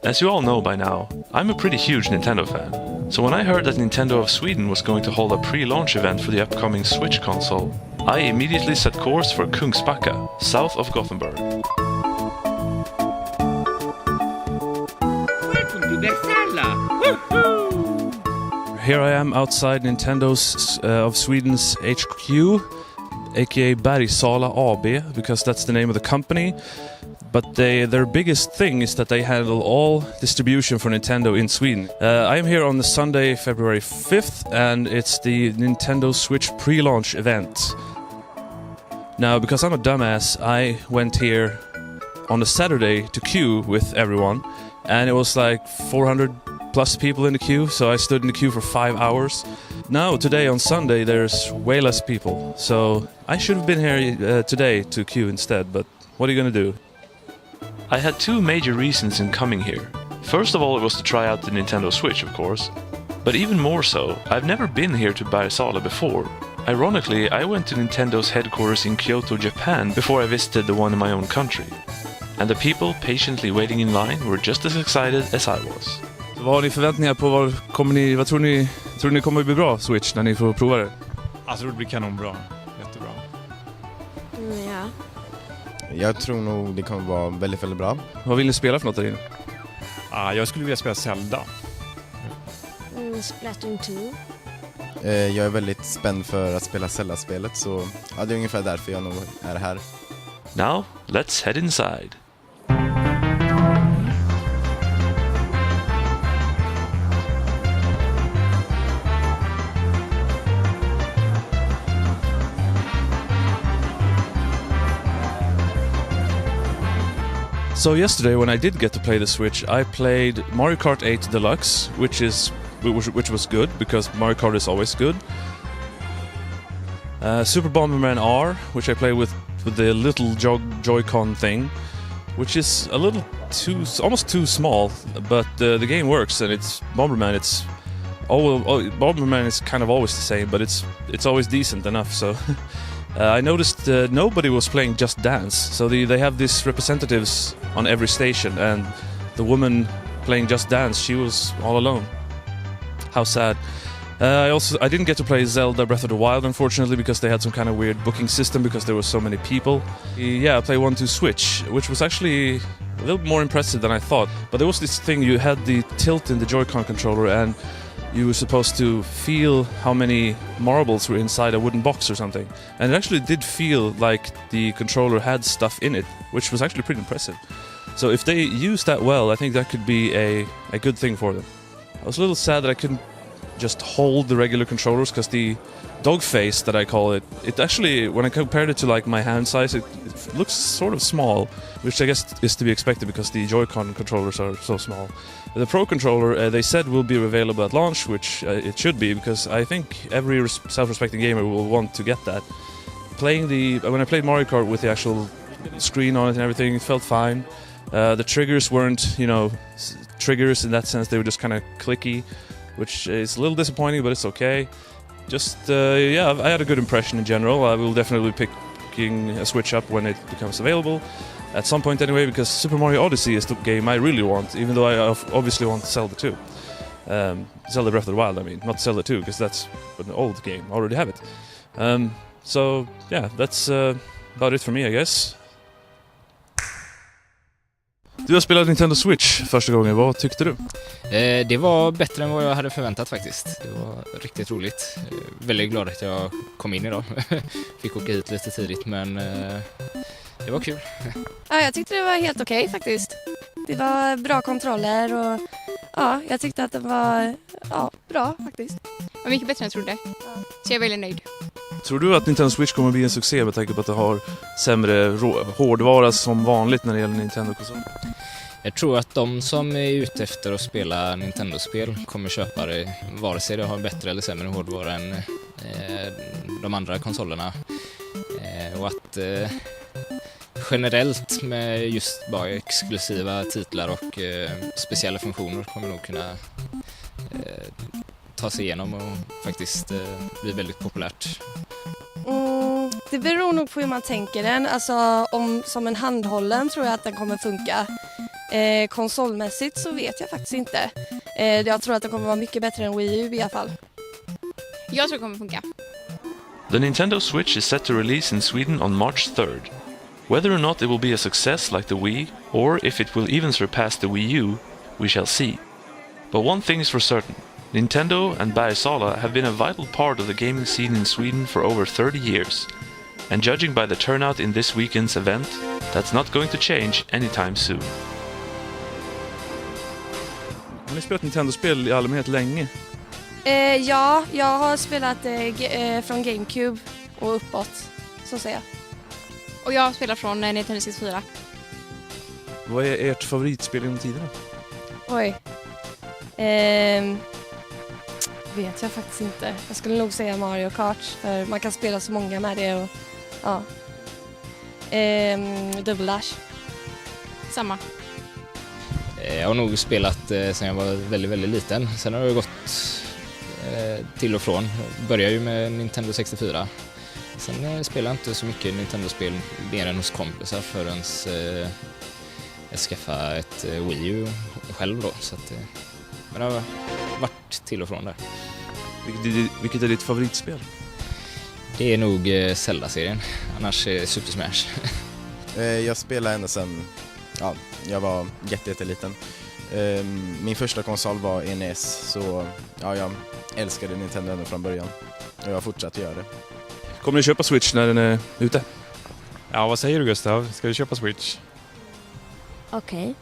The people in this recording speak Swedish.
As you all know by now, I'm a pretty huge Nintendo fan. So when I heard that Nintendo of Sweden was going to hold a pre-launch event for the upcoming Switch console, I immediately set course for Kungsbacka, south of Gothenburg. Welcome to Bergsala! Here I am outside Nintendo's of Sweden's HQ, aka Bergsala AB, because that's the name of the company. But their biggest thing is that they handle all distribution for Nintendo in Sweden. I am here on the Sunday, February 5th, and it's the Nintendo Switch pre-launch event. Now, because I'm a dumbass, I went here on a Saturday to queue with everyone, and it was like 400 plus people in the queue, so I stood in the queue for 5 hours. Now, today on Sunday, there's way less people, so I should have been here today to queue instead, but what are you gonna do? I had two major reasons in coming here. First of all, it was to try out the Nintendo Switch, of course. But even more so, I've never been here to Bergsala before. Ironically, I went to Nintendo's headquarters in Kyoto, Japan before I visited the one in my own country. And the people patiently waiting in line were just as excited as I was. Så vad har ni förväntningar på? Vad tror ni kommer bli bra Switch när ni får prova det? Jag tror det blir kanonbra. Jättebra. Ja. Jag tror nog det kommer vara väldigt, väldigt bra. Vad vill ni spela för något där inne? Jag skulle vilja spela Zelda. Splatoon 2. Jag är väldigt spänd för att spela Zelda-spelet, så ja, det är ungefär därför jag nog är här. Now, let's head inside. So yesterday, when I did get to play the Switch, I played Mario Kart 8 Deluxe, which was good because Mario Kart is always good. Super Bomberman R, which I played with the little Joy-Con thing, which is a little almost too small, but the game works, and it's Bomberman. Bomberman is kind of always the same, but it's always decent enough. So. I noticed nobody was playing Just Dance, so they have these representatives on every station, and the woman playing Just Dance, she was all alone. How sad. I didn't get to play Zelda Breath of the Wild, unfortunately, because they had some kind of weird booking system because there were so many people. Yeah, I played 1-2 Switch, which was actually a little more impressive than I thought. But there was this thing, you had the tilt in the Joy-Con controller, and you were supposed to feel how many marbles were inside a wooden box or something. And it actually did feel like the controller had stuff in it, which was actually pretty impressive. So if they use that well, I think that could be a good thing for them. I was a little sad that I couldn't just hold the regular controllers, because the dog face that I call it actually, when I compared it to like my hand size, it looks sort of small, which I guess is to be expected because the Joy-Con controllers are so small. The Pro controller, they said, will be available at launch, which it should be, because I think every self-respecting gamer will want to get that. When I played Mario Kart with the actual screen on it and everything, it felt fine. The triggers weren't, triggers in that sense, they were just kind of clicky, which is a little disappointing, but it's okay. I had a good impression in general. I will definitely be picking a Switch up when it becomes available. At some point anyway, because Super Mario Odyssey is the game I really want, even though I obviously want Zelda 2. Zelda Breath of the Wild, I mean, not Zelda 2, because that's an old game, I already have it. So, yeah, that's about it for me, I guess. Du har spelat Nintendo Switch första gången, vad tyckte du? Det var bättre än vad jag hade förväntat faktiskt. Det var riktigt roligt. Väldigt glad att jag kom in idag. Fick åka hit lite tidigt, men det var kul. Ja, jag tyckte det var helt okej faktiskt. Det var bra kontroller och ja, jag tyckte att det var bra faktiskt. Det var mycket bättre än jag trodde. Så jag är väldigt nöjd. Tror du att Nintendo Switch kommer bli en succé med tanke på att det har sämre hårdvara som vanligt när det gäller Nintendo-konsol? Jag tror att de som är ute efter att spela Nintendo-spel kommer köpa det vare sig det har bättre eller sämre hårdvara än de andra konsolerna. Och att generellt med just bara exklusiva titlar och speciella funktioner kommer nog kunna ta sig igenom och faktiskt bli väldigt populärt. Det beror nog på hur man tänker den. Alltså, som en handhållen tror jag att den kommer funka. Konsolmässigt så vet jag faktiskt inte. Jag tror att det kommer vara mycket bättre än Wii U i alla fall. Jag tror det kommer funka. The Nintendo Switch is set to release in Sweden on March 3rd. Whether or not it will be a success like the Wii, or if it will even surpass the Wii U, we shall see. But one thing is for certain. Nintendo and Bergsala have been a vital part of the gaming scene in Sweden for over 30 years. And judging by the turnout in this weekend's event, that's not going to change anytime soon. Har ni spelat Nintendo-spel i allmänhet länge? Ja, jag har spelat från GameCube och uppåt, så säger jag. Och jag spelar från Nintendo 64. Vad är ert favoritspel genom tiderna? Oj. Vet jag faktiskt inte. Jag skulle nog säga Mario Kart, för man kan spela så många med det. Och, ja. Double Dash. Samma. Jag har nog spelat sedan jag var väldigt, väldigt liten. Sen har jag gått till och från. Började ju med Nintendo 64. Sen spelar jag inte så mycket Nintendo-spel mer än hos kompisar förrän jag skaffade ett Wii U själv då. Så att, men det har varit till och från där. Vilket är ditt favoritspel? Det är nog Zelda-serien. Annars Super Smash. Jag spelar ända sedan jag var jätteliten. Min första konsol var NES, så jag älskade Nintendo ända från början. Och jag har fortsatt göra det. Kommer ni köpa Switch när den är ute? Ja, vad säger du Gustav? Ska vi köpa Switch? Okej.